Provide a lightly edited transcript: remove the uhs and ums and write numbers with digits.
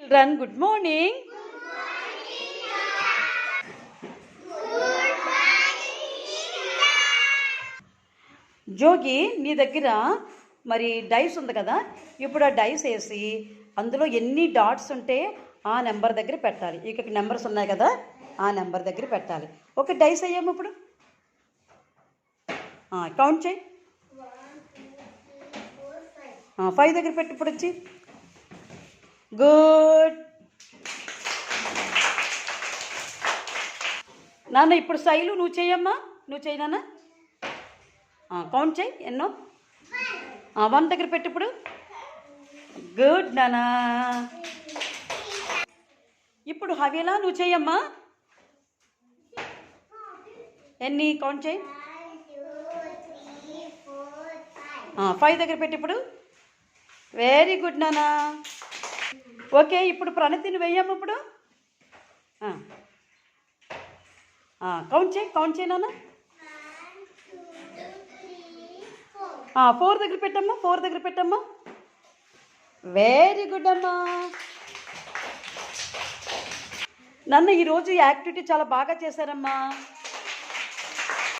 Children good morning. జోగి నీ దగ్గర మరి డైస్ ఉంది కదా, ఇప్పుడు ఆ డైస్ వేసి అందులో ఎన్ని డాట్స్ ఉంటే ఆ నెంబర్ దగ్గర పెట్టాలి. ఇక నెంబర్స్ ఉన్నాయి కదా, ఆ నెంబర్ దగ్గర పెట్టాలి. ఒక డైస్ అయ్యాము ఇప్పుడు కౌంట్ చేయి. 5 దగ్గర పెట్టి ఇప్పుడు వచ్చి గుడ్. నాన్న ఇప్పుడు శైలు నువ్వు చెయ్యమ్మా, నువ్వు చెయ్యి నాన్న. కౌంట్ చేయి ఎన్నో. 1 దగ్గర పెట్టి ఇప్పుడు గుడ్ నానా. ఇప్పుడు హవేలా నువ్వు చెయ్యమ్మా. ఎన్ని కౌంట్ చేయి. 5 దగ్గర పెట్టి ఇప్పుడు వెరీ గుడ్ నానా. ఓకే, ఇప్పుడు ప్రణతిని వెయ్యమ్మ ఇప్పుడు. కౌంట్ చేయి నాన్న. 4 దగ్గర పెట్టమ్మా, 4 దగ్గర పెట్టమ్మా. వెరీ గుడ్ అమ్మా. నాన్న ఈరోజు యాక్టివిటీ చాలా బాగా చేశారమ్మా.